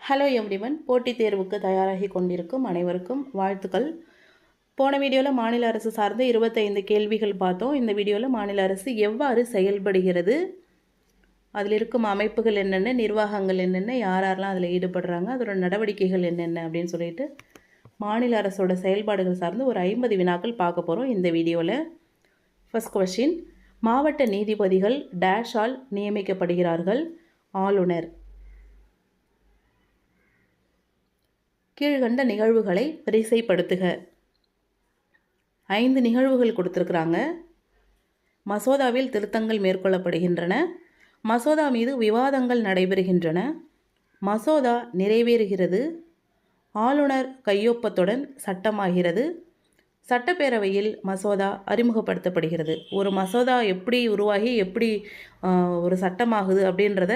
Hello everyone, போட்டித் தேர்வுக்கு தயாராகி கொண்டிருக்கும் அனைவருக்கும் வாழ்த்துக்கள். போன வீடியோவில் மாநில அரசு சார்ந்த 25 கேள்விகள் பார்த்தோம். இந்த வீடியோவில் மாநில அரசு எவ்வாறு செயல்படுகிறது, அதில் இருக்கும் அமைப்புகள் என்னென்ன, நிர்வாகங்கள் என்னென்ன, யாரெல்லாம் அதில் ஈடுபடுறாங்க, அதோட நடவடிக்கைகள் என்னென்ன அப்படின்னு சொல்லிட்டு மாநில அரசோட செயல்பாடுகள் சார்ந்து ஒரு 50 வினாக்கள் பார்க்க போகிறோம் இந்த வீடியோவில். ஃபர்ஸ்ட் கொஸ்டின், மாவட்ட நீதிபதிகள் டேஷால் நியமிக்கப்படுகிறார்கள்? ஆளுநர். கீழ்கண்ட நிகழ்வுகளை வரிசைப்படுத்துக. 5 நிகழ்வுகள் கொடுத்துருக்குறாங்க. மசோதாவில் திருத்தங்கள் மேற்கொள்ளப்படுகின்றன. மசோதா மீது விவாதங்கள் நடைபெறுகின்றன. மசோதா நிறைவேறுகிறது. ஆளுநர் கையொப்பத்துடன் சட்டமாகிறது. சட்டப்பேரவையில் மசோதா அறிமுகப்படுத்தப்படுகிறது. ஒரு மசோதா எப்படி உருவாகி எப்படி ஒரு சட்டமாகுது அப்படின்றத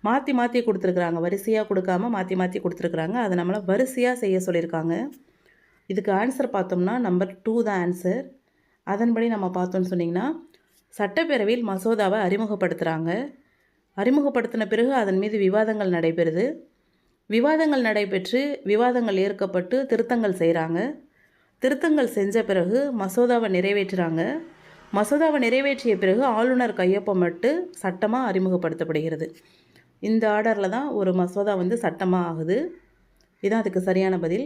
மாற்றி மாற்றி கொடுத்துருக்குறாங்க. வரிசையாக கொடுக்காம மாற்றி மாற்றி கொடுத்துருக்குறாங்க. அதை நம்மளை வரிசையாக செய்ய சொல்லியிருக்காங்க. இதுக்கு ஆன்சர் பார்த்தோம்னா நம்பர் 2 தான் ஆன்சர். அதன்படி நம்ம பார்த்தோன்னு சொன்னிங்கன்னா, சட்டப்பேரவையில் மசோதாவை அறிமுகப்படுத்துகிறாங்க. அறிமுகப்படுத்தின பிறகு அதன் மீது விவாதங்கள் நடைபெறுது. விவாதங்கள் நடைபெற்று விவாதங்கள் ஏற்கப்பட்டு திருத்தங்கள் செய்கிறாங்க. திருத்தங்கள் செஞ்ச பிறகு மசோதாவை நிறைவேற்றுறாங்க. மசோதாவை நிறைவேற்றிய பிறகு ஆளுநர் கையொப்பமிட்டு சட்டமாக அறிமுகப்படுத்தப்படுகிறது. இந்த ஆர்டரில் தான் ஒரு மசோதா சட்டமாக ஆகுது. இதுதான் அதுக்கு சரியான பதில்.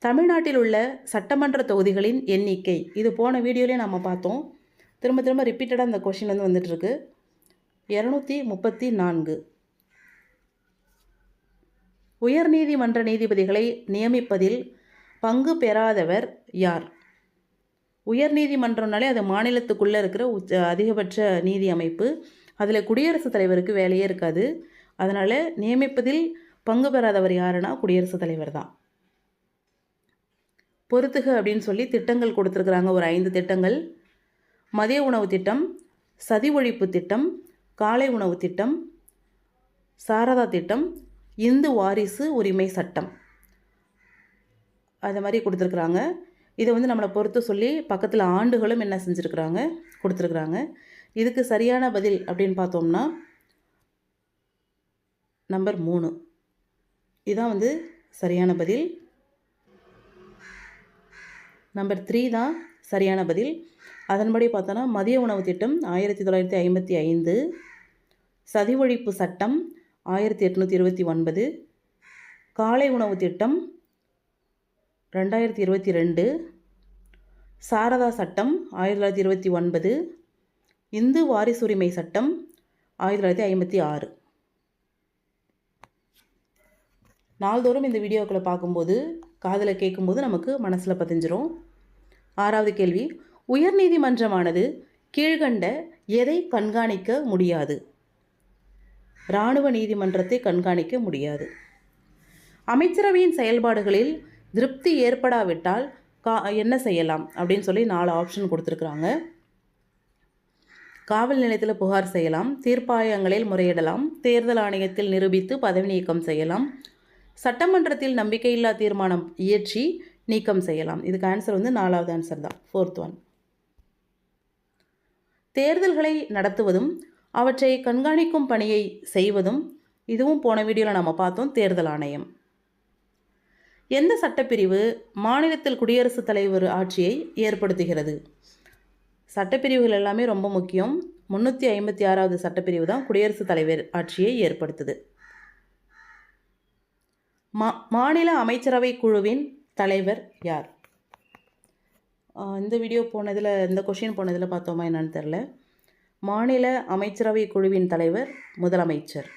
தமிழ்நாட்டில் உள்ள சட்டமன்ற தொகுதிகளின் எண்ணிக்கை, இது போன வீடியோலேயே நம்ம பார்த்தோம். திரும்ப திரும்ப ரிப்பீட்டடாக அந்த கொஷின் வந்துட்டுருக்கு. 234. உயர்நீதிமன்ற நீதிபதிகளை நியமிப்பதில் பங்கு பெறாதவர் யார்? உயர்நீதிமன்றம்னாலே அது மாநிலத்துக்குள்ளே இருக்கிற அதிகபட்ச நீதி அமைப்பு. அதில் குடியரசுத் தலைவருக்கு வேலையே இருக்காது. அதனால் நியமிப்பதில் பங்கு பெறாதவர் யாருன்னா குடியரசுத் தலைவர் தான். பொறுத்துக அப்படின்னு சொல்லி திட்டங்கள் கொடுத்துருக்குறாங்க. ஒரு 5 திட்டங்கள். மதிய உணவு திட்டம், சதி ஒழிப்பு திட்டம், காலை உணவு திட்டம், சாரதா திட்டம், இந்து வாரிசு உரிமை சட்டம், அது மாதிரி கொடுத்துருக்குறாங்க. இதை நம்மளை பொறுத்து சொல்லி பக்கத்தில் ஆண்டுகளும் என்ன செஞ்சுருக்குறாங்க, கொடுத்துருக்குறாங்க. இதுக்கு சரியான பதில் அப்படின்னு பார்த்தோம்னா நம்பர் 3. இதுதான் சரியான பதில். நம்பர் 3 தான் சரியான பதில். அதன்படி பார்த்தோன்னா மதிய உணவு திட்டம் 1955, சதி ஒழிப்பு சட்டம் 1829, காலை உணவு திட்டம் 2022, சாரதா சட்டம் 1929, இந்து வாரிசுரிமை சட்டம் 1956. நாள்தோறும் இந்த வீடியோக்களை பார்க்கும்போது காதில் கேட்கும்போது நமக்கு மனசில் பதிஞ்சிரும். 6வது கேள்வி, உயர்நீதிமன்றமானது கீழ்கண்ட எதை கண்காணிக்க முடியாது? இராணுவ நீதிமன்றத்தை கண்காணிக்க முடியாது. அமைச்சரவையின் செயல்பாடுகளில் திருப்தி ஏற்படாவிட்டால் என்ன செய்யலாம் அப்படின்னு சொல்லி 4 ஆப்ஷன் கொடுத்துருக்குறாங்க. காவல் நிலையத்தில் புகார் செய்யலாம், தீர்ப்பாயங்களில் முறையிடலாம், தேர்தல் ஆணையத்தில் நிரூபித்து பதவி நீக்கம் செய்யலாம், சட்டமன்றத்தில் நம்பிக்கையில்லா தீர்மானம் இயற்றி நீக்கம் செய்யலாம். இதுக்கு ஆன்சர் 4வது ஆன்சர் தான், 4th ஒன். தேர்தல்களை நடத்துவதும் அவற்றை கண்காணிக்கும் பணியை செய்வதும், இதுவும் போன வீடியோவில் நம்ம பார்த்தோம், தேர்தல் ஆணையம். எந்த சட்டப்பிரிவு மாநிலத்தில் குடியரசுத் தலைவர் ஆட்சியை ஏற்படுத்துகிறது? சட்டப்பிரிவுகள் எல்லாமே ரொம்ப முக்கியம். 356வது சட்டப்பிரிவு தான் குடியரசுத் தலைவர் ஆட்சியை ஏற்படுத்துது. மாநில அமைச்சரவை குழுவின் தலைவர் யார்? இந்த வீடியோ போனதில், இந்த கொஷின் போனதில் பார்த்தோமா என்னன்னு தெரில. மாநில அமைச்சரவை குழுவின் தலைவர் முதலமைச்சர்.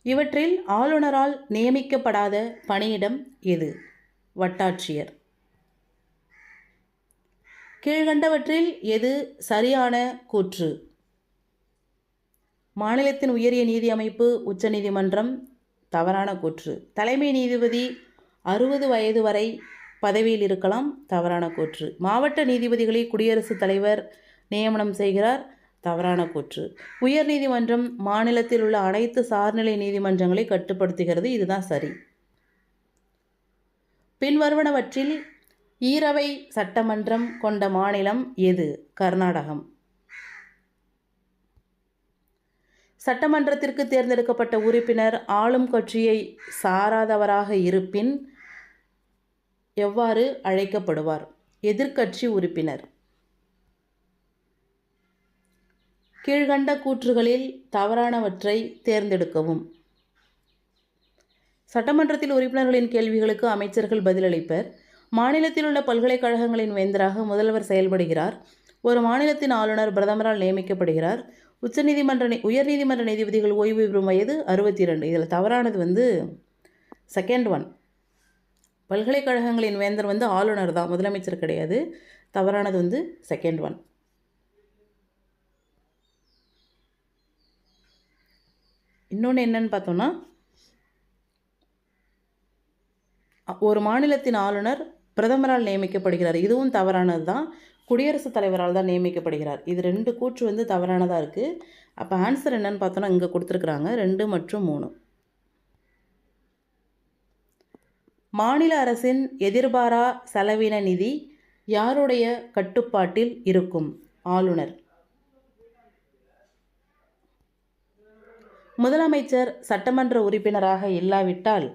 இவற்றில் ஆளுநரால் நியமிக்கப்படாத பணியிடம் எது? வட்டாட்சியர். கீழ்கண்டவற்றில் எது சரியான கூற்று? மாநிலத்தின் உயரிய நீதி அமைப்பு உச்சநீதிமன்றம் தவறான கூற்று. தலைமை நீதிபதி 60 வயது வரை பதவியில் இருக்கலாம், தவறான கூற்று. மாவட்ட நீதிபதிகளை குடியரசுத் தலைவர் நியமனம் செய்கிறார், தவறான கூற்று. உயர்நீதிமன்றம் மாநிலத்தில் உள்ள அனைத்து சார்நிலை நீதிமன்றங்களை கட்டுப்படுத்துகிறது, இதுதான் சரி. பின்வருவனவற்றில் ஈரவை சட்டமன்றம் கொண்ட மாநிலம் எது? கர்நாடகம். சட்டமன்றத்திற்கு தேர்ந்தெடுக்கப்பட்ட உறுப்பினர் ஆளும் கட்சியை சாராதவராக இருப்பின் எவ்வாறு அழைக்கப்படுவார்? எதிர்க்கட்சி உறுப்பினர். கீழ்கண்ட கூற்றுகளில் தவறானவற்றை தேர்ந்தெடுக்கவும். சட்டமன்றத்தில் உறுப்பினர்களின் கேள்விகளுக்கு அமைச்சர்கள் பதிலளிப்பர். மாநிலத்தில் உள்ள பல்கலைக்கழகங்களின் வேந்தராக முதல்வர் செயல்படுகிறார். ஒரு மாநிலத்தின் ஆளுநர் பிரதமரால் நியமிக்கப்படுகிறார். உயர்நீதிமன்ற நீதிபதிகள் ஓய்வு பெறும் வயது 62. இதில் தவறானது செகண்ட் ஒன். பல்கலைக்கழகங்களின் வேந்தர் ஆளுநர் தான், முதலமைச்சர் கிடையாது. தவறானது செகண்ட் ஒன். இன்னொன்று என்னன்னு பார்த்தோன்னா, ஒரு மாநிலத்தின் ஆளுநர் பிரதமரால் நியமிக்கப்படுகிறார். இதுவும் தவறானது தான். குடியரசுத் தலைவரால் தான் நியமிக்கப்படுகிறார். இது 2 கூற்று தவறானதாக இருக்குது. அப்போ ஆன்சர் என்னன்னு பார்த்தோன்னா இங்கே கொடுத்துருக்குறாங்க 2 மற்றும் 3. மாநில அரசின் எதிர்பாரா செலவின நிதி யாருடைய கட்டுப்பாட்டில் இருக்கும்? ஆளுநர். முதலமைச்சர் சட்டமன்ற உறுப்பினராக இல்லாவிட்டால்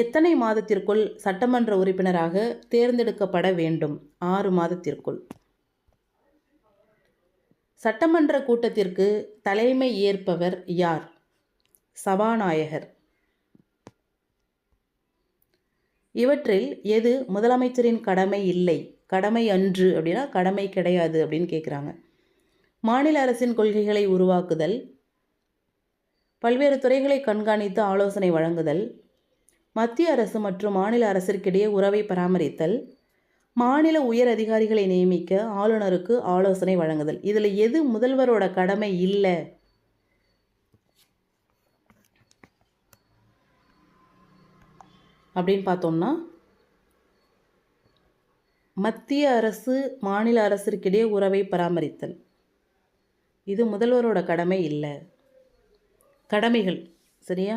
எத்தனை மாதத்திற்குள் சட்டமன்ற உறுப்பினராக தேர்ந்தெடுக்கப்பட வேண்டும்? 6 மாதத்திற்குள். சட்டமன்ற கூட்டத்திற்கு தலைமை ஏற்பவர் யார்? சபாநாயகர். இவற்றில் எது முதலமைச்சரின் கடமை இல்லை? கடமை அன்று அப்படின்னா கடமை கிடையாது அப்படின்னு கேட்குறாங்க. மாநில அரசின் கொள்கைகளை உருவாக்குதல், பல்வேறு துறைகளை கண்காணித்து ஆலோசனை வழங்குதல், மத்திய அரசு மற்றும் மாநில அரசிற்கிடையே உறவை பராமரித்தல், மாநில உயர் அதிகாரிகளை நியமிக்க ஆளுநருக்கு ஆலோசனை வழங்குதல். இதில் எது முதல்வரோட கடமை இல்லை? அப்படின்னு பார்த்தோம்னா, மத்திய அரசு மாநில அரசிற்கிடையே உறவை பராமரித்தல். இது முதல்வரோட கடமை இல்லை. கடமைகள் சரியா?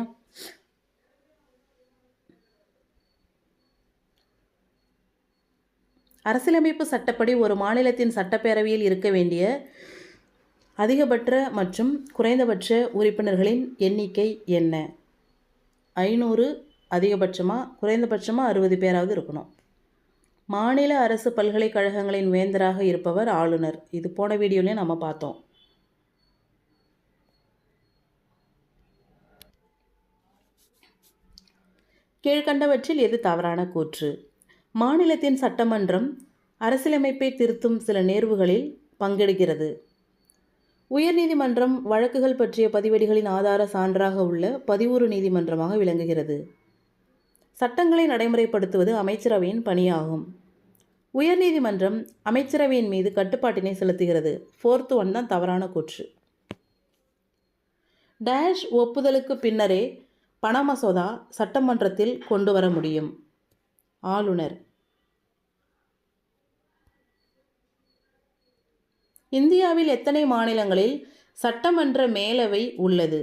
அரசியலமைப்பு சட்டப்படி ஒரு மாநிலத்தின் சட்டப்பேரவையில் இருக்க வேண்டிய அதிகபட்ச மற்றும் குறைந்தபட்ச உறுப்பினர்களின் எண்ணிக்கை என்ன? 500 அதிகபட்சமாக, குறைந்தபட்சமாக 60 பேராவது இருக்கணும். மாநில அரசு பல்கலைக்கழகங்களின் வேந்தராக இருப்பவர் ஆளுநர். இது போன வீடியோலையும் நம்ம பார்த்தோம். கீழ்கண்டவற்றில் எது தவறான கூற்று? மாநிலத்தின் சட்டமன்றம் அரசியலமைப்பை திருத்தும் சில நேர்வுகளில் பங்கெடுக்கிறது. உயர்நீதிமன்றம் வழக்குகள் பற்றிய பதிவேடுகளின் ஆதார சான்றாக உள்ள பதிவுறு நீதிமன்றமாக விளங்குகிறது. சட்டங்களை நடைமுறைப்படுத்துவது அமைச்சரவையின் பணியாகும். உயர்நீதிமன்றம் அமைச்சரவையின் மீது கட்டுப்பாட்டினை செலுத்துகிறது. 4th ஒன் தான் தவறான கூற்று. டேஷ் ஒப்புதலுக்கு பின்னரே பண மசோதா சட்டமன்றத்தில் கொண்டு வர முடியும்? ஆளுநர். இந்தியாவில் எத்தனை மாநிலங்களில் சட்டமன்ற மேலவை உள்ளது?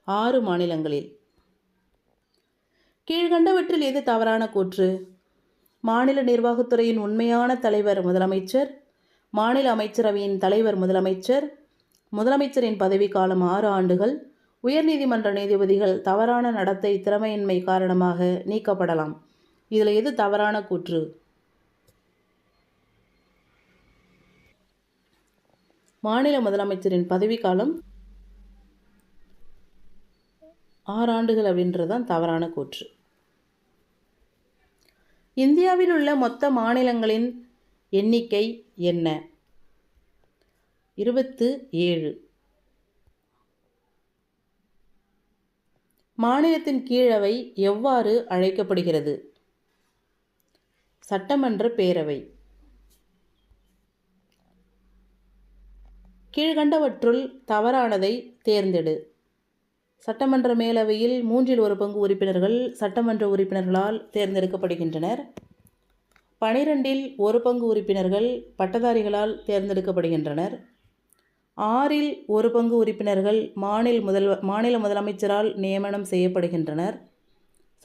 6 மாநிலங்களில். கீழ்கண்டவற்றில் எது தவறான கூற்று? மாநில நிர்வாகத்துறையின் உண்மையான தலைவர் முதலமைச்சர், மாநில அமைச்சரவையின் தலைவர் முதலமைச்சர், முதலமைச்சரின் பதவிக்காலம் 6 ஆண்டுகள், உயர்நீதிமன்ற நீதிபதிகள் தவறான நடத்தை திறமையின்மை காரணமாக நீக்கப்படலாம். இதில் எது தவறான கூற்று? மாநில முதலமைச்சரின் பதவிக்காலம் 6 ஆண்டுகள் அப்படின்றது தான் தவறான கூற்று. இந்தியாவில் உள்ள மொத்த மாநிலங்களின் எண்ணிக்கை என்ன? 27. மாநிலத்தின் கீழவை எவ்வாறு அழைக்கப்படுகிறது? சட்டமன்ற பேரவை. கீழ்கண்டவற்றுள் தவறானதை தேர்ந்தெடு. சட்டமன்ற மேலவையில் 1/3 பங்கு உறுப்பினர்கள் சட்டமன்ற உறுப்பினர்களால் தேர்ந்தெடுக்கப்படுகின்றனர். 12இல் 1 பங்கு உறுப்பினர்கள் பட்டதாரிகளால் தேர்ந்தெடுக்கப்படுகின்றனர். 6இல் 1 பங்கு உறுப்பினர்கள் மாநில முதலமைச்சரால் நியமனம் செய்யப்படுகின்றனர்.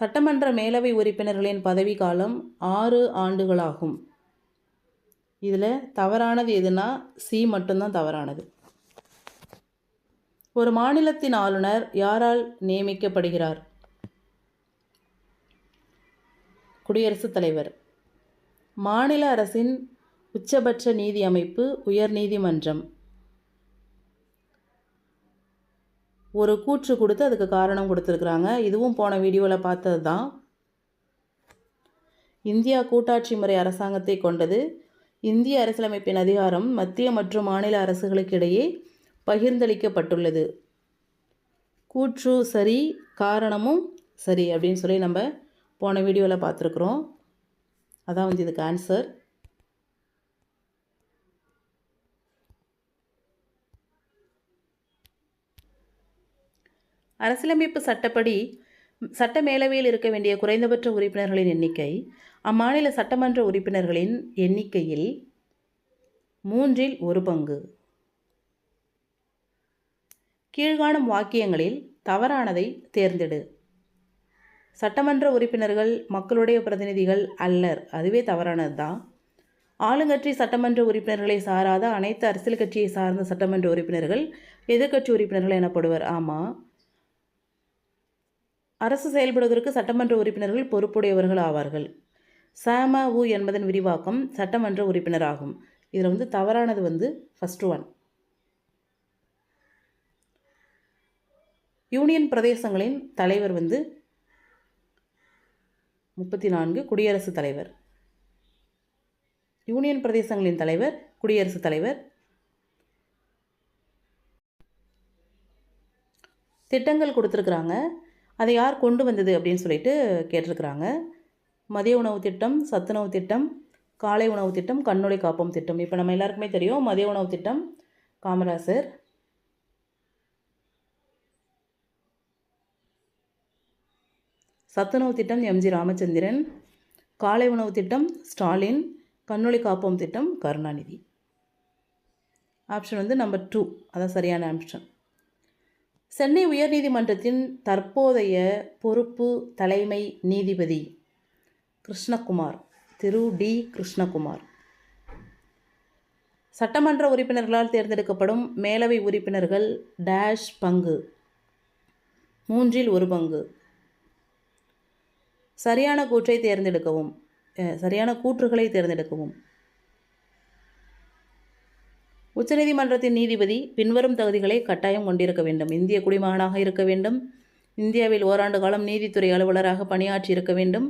சட்டமன்ற மேலவை உறுப்பினர்களின் பதவிக்காலம் 6 ஆண்டுகளாகும். இதில் தவறானது எதுனா சி மட்டும்தான் தவறானது. ஒரு மாநிலத்தின் ஆளுநர் யாரால் நியமிக்கப்படுகிறார்? குடியரசுத் தலைவர். மாநில அரசின் உச்சபட்ச நீதி அமைப்பு உயர்நீதிமன்றம். ஒரு கூற்று கொடுத்து அதுக்கு காரணம் கொடுத்துருக்குறாங்க. இதுவும் போன வீடியோவில் பார்த்தது தான். இந்தியா கூட்டாட்சி முறை அரசாங்கத்தை கொண்டது. இந்திய அரசியலமைப்பின் அதிகாரம் மத்திய மற்றும் மாநில அரசுகளுக்கு இடையே பகிர்ந்தளிக்கப்பட்டுள்ளது. கூற்று சரி, காரணமும் சரி அப்படின்னு சொல்லி நம்ம போன வீடியோவில் பார்த்துருக்குறோம். அதான் இதுக்கு ஆன்சர். அரசியலமைப்பு சட்டப்படி சட்ட மேலவையில் இருக்க வேண்டிய குறைந்தபட்ச உறுப்பினர்களின் எண்ணிக்கை அம்மாநில சட்டமன்ற உறுப்பினர்களின் எண்ணிக்கையில் 1/3. கீழ்காணும் வாக்கியங்களில் தவறானதை தேர்ந்தெடு. சட்டமன்ற உறுப்பினர்கள் மக்களுடைய பிரதிநிதிகள் அல்லர். அதுவே தவறானது தான். ஆளுங்கட்சி சட்டமன்ற உறுப்பினர்களை சாராத அனைத்து அரசியல் கட்சியை சார்ந்த சட்டமன்ற உறுப்பினர்கள் எதிர்க்கட்சி உறுப்பினர்கள் எனப்படுவர். ஆமாம். அரசு செயல்படுவதற்கு சட்டமன்ற உறுப்பினர்கள் பொறுப்புடையவர்கள் ஆவார்கள். சமஉ என்பதன் விரிவாக்கம் சட்டமன்ற உறுப்பினர் ஆகும். இதில் தவறானது ஃபர்ஸ்ட் ஒன். யூனியன் பிரதேசங்களின் தலைவர் 34 குடியரசுத் தலைவர். யூனியன் பிரதேசங்களின் தலைவர் குடியரசுத் தலைவர். திட்டங்கள் கொடுத்துருக்குறாங்க. அதை யார் கொண்டு வந்தது அப்படின்னு சொல்லிட்டு கேட்டிருக்கிறாங்க. மதிய உணவு திட்டம், சத்துணவு திட்டம், காலை உணவு திட்டம், கண்ணொளி காப்போம் திட்டம். இப்போ நம்ம எல்லாருக்குமே தெரியும் மதிய உணவு திட்டம் காமராசர். சத்துணவு திட்டம் எம்ஜி ராமச்சந்திரன். காலை உணவு திட்டம் ஸ்டாலின். கண்ணொளி காப்போம் திட்டம் கருணாநிதி. ஆப்ஷன் நம்பர் 2 அதான் சரியான ஆப்ஷன். சென்னை உயர்நீதிமன்றத்தின் தற்போதைய பொறுப்பு தலைமை நீதிபதி கிருஷ்ணகுமார், திரு டி கிருஷ்ணகுமார். சட்டமன்ற உறுப்பினர்களால் தேர்ந்தெடுக்கப்படும் மேலவை உறுப்பினர்கள் டேஷ் பங்கு 1/3. சரியான கூற்றை தேர்ந்தெடுக்கவும். சரியான கூற்றுகளை தேர்ந்தெடுக்கவும். உச்சநீதிமன்றத்தின் நீதிபதி பின்வரும் தகுதிகளை கட்டாயம் கொண்டிருக்க வேண்டும். இந்திய குடிமகனாக இருக்க வேண்டும். இந்தியாவில் ஓராண்டு காலம் நீதித்துறை அலுவலராக பணியாற்றி இருக்க வேண்டும்.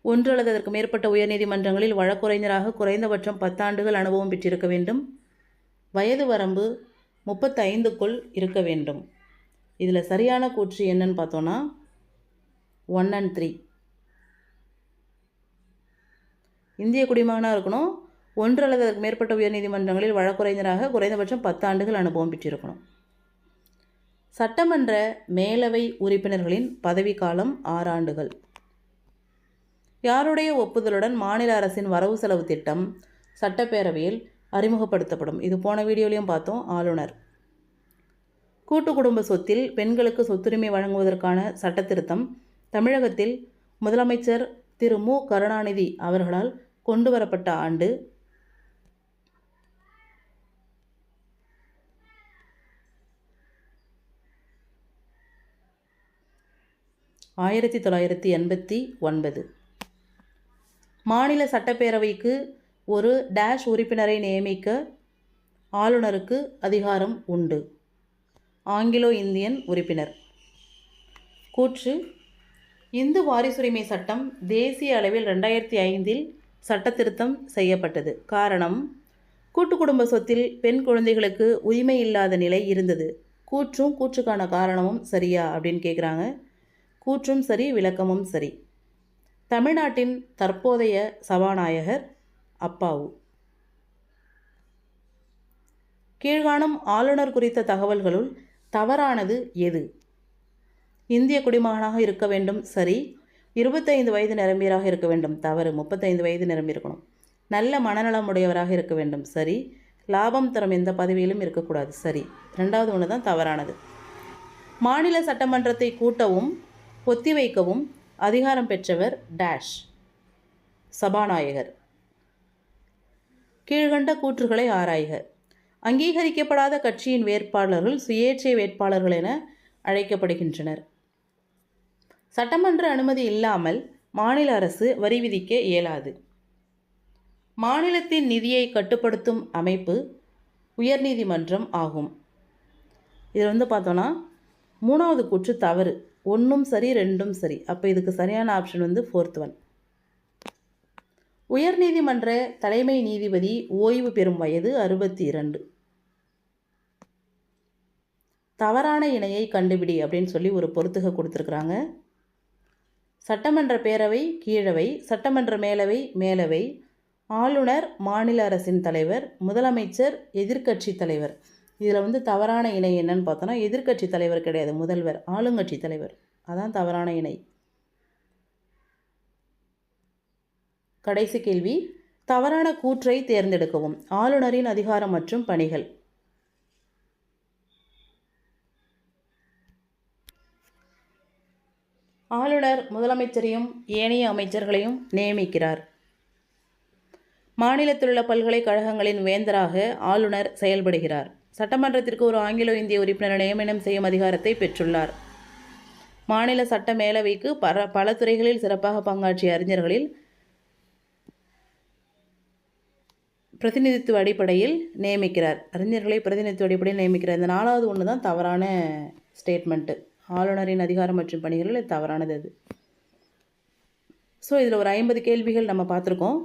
1 அல்லது அதற்கு மேற்பட்ட உயர்நீதிமன்றங்களில் வழக்குரைஞராக குறைந்தபட்சம் 10 ஆண்டுகள் அனுபவம் பெற்றிருக்க வேண்டும். வயது வரம்பு 35க்குள் இருக்க வேண்டும். இதில் சரியான கூற்று என்னன்னு பார்த்தோன்னா 1 and 3. இந்திய குடிமகனாக இருக்கணும். 1 அல்லது அதற்கு மேற்பட்ட உயர்நீதிமன்றங்களில் வழக்குரைஞராக குறைந்தபட்சம் 10 ஆண்டுகள் அனுபவம் பெற்றிருக்கணும். சட்டமன்ற மேலவை உறுப்பினர்களின் பதவிக்காலம் 6 ஆண்டுகள். யாருடைய ஒப்புதலுடன் மாநில அரசின் வரவு செலவு திட்டம் சட்டப்பேரவையில் அறிமுகப்படுத்தப்படும்? இது போன வீடியோலையும் பார்த்தோம். ஆளுநர். கூட்டு குடும்ப சொத்தில் பெண்களுக்கு சொத்துரிமை வழங்குவதற்கான சட்டத்திருத்தம் தமிழகத்தில் முதலமைச்சர் திரு மு கருணாநிதி அவர்களால் கொண்டு வரப்பட்ட ஆண்டு 1989. மாநில சட்டப்பேரவைக்கு ஒரு டேஷ் உறுப்பினரை நியமிக்க ஆளுநருக்கு அதிகாரம் உண்டு. ஆங்கிலோ இந்தியன் உறுப்பினர். கூற்று: இந்து வாரிசுரிமை சட்டம் தேசிய அளவில் 2005இல் சட்டத்திருத்தம் செய்யப்பட்டது. காரணம்: கூட்டு குடும்ப சொத்தில் பெண் குழந்தைகளுக்கு உரிமை இல்லாத நிலை இருந்தது. கூற்றும் கூற்றுக்கான காரணமும் சரியா அப்படின்னு கேட்குறாங்க. கூற்றும் சரி, விளக்கமும் சரி. தமிழ்நாட்டின் தற்போதைய சபாநாயகர் அப்பாவு. கீழ்காணும் ஆளுநர் குறித்த தகவல்களுள் தவறானது எது? இந்திய குடிமகனாக இருக்க வேண்டும், சரி. 25 வயது நிரம்பியவராக இருக்க வேண்டும், தவறு. 35 வயது நிரம்பியிருக்கணும். நல்ல மனநலமுடையவராக இருக்க வேண்டும், சரி. லாபம் தரும் எந்த பதவியிலும் இருக்கக்கூடாது, சரி. 2வது ஒன்று தான் தவறானது. மாநில சட்டமன்றத்தை கூட்டவும் ஒத்திவைக்கவும் அதிகாரம் பெற்றவர் டேஷ் சபாநாயகர். கீழ்கண்ட கூற்றுகளை ஆராய்க. அங்கீகரிக்கப்படாத கட்சியின் வேட்பாளர்கள் சுயேட்சை வேட்பாளர்கள் என அழைக்கப்படுகின்றனர். சட்டமன்ற அனுமதி இல்லாமல் மாநில அரசு வரி விதிக்க இயலாது. மாநிலத்தின் நிதியை கட்டுப்படுத்தும் அமைப்பு உயர்நீதிமன்றம் ஆகும். இதில் பார்த்தோன்னா 3வது கூற்று தவறு. 1ம் சரி 2ம் சரி. அப்போ இதுக்கு சரியான ஆப்ஷன் 4th ஒன். உயர்நீதிமன்ற தலைமை நீதிபதி ஓய்வு பெறும் வயது 62. தவறான இணையை கண்டுபிடி அப்படின்னு சொல்லி ஒரு பொறுத்துக கொடுத்துருக்குறாங்க. சட்டமன்ற பேரவை கீழவை, சட்டமன்ற மேலவை மேலவை, ஆளுநர் மாநில அரசின் தலைவர், முதலமைச்சர் எதிர்க்கட்சி தலைவர். இதில் தவறான இணை என்னன்னு பார்த்தோன்னா எதிர்க்கட்சி தலைவர் கிடையாது, முதல்வர், ஆளுங்கட்சி தலைவர். அதான் தவறான இணை. கடைசி கேள்வி, தவறான கூற்றை தேர்ந்தெடுக்கவும். ஆளுநரின் அதிகாரம் மற்றும் பணிகள். ஆளுநர் முதலமைச்சரையும் ஏனைய அமைச்சர்களையும் நியமிக்கிறார். மாநிலத்திலுள்ள பல்கலைக்கழகங்களின் வேந்தராக ஆளுநர் செயல்படுகிறார். சட்டமன்றத்திற்கு ஒரு ஆங்கிலோ இந்திய உறுப்பினரை நியமனம் செய்யும் அதிகாரத்தை பெற்றுள்ளார். மாநில சட்ட மேலவைக்கு பல துறைகளில் சிறப்பாக பங்காற்றிய அறிஞர்களில் பிரதிநிதித்துவ அடிப்படையில் நியமிக்கிறார். அறிஞர்களை பிரதிநிதித்துவ அடிப்படையில் நியமிக்கிறார். இந்த 4வது ஒன்று தான் தவறான ஸ்டேட்மெண்ட்டு. ஆளுநரின் அதிகாரம் மற்றும் பணிகளில் தவறானது அது. ஸோ இதில் ஒரு 50 கேள்விகள் நம்ம பார்த்துருக்கோம்.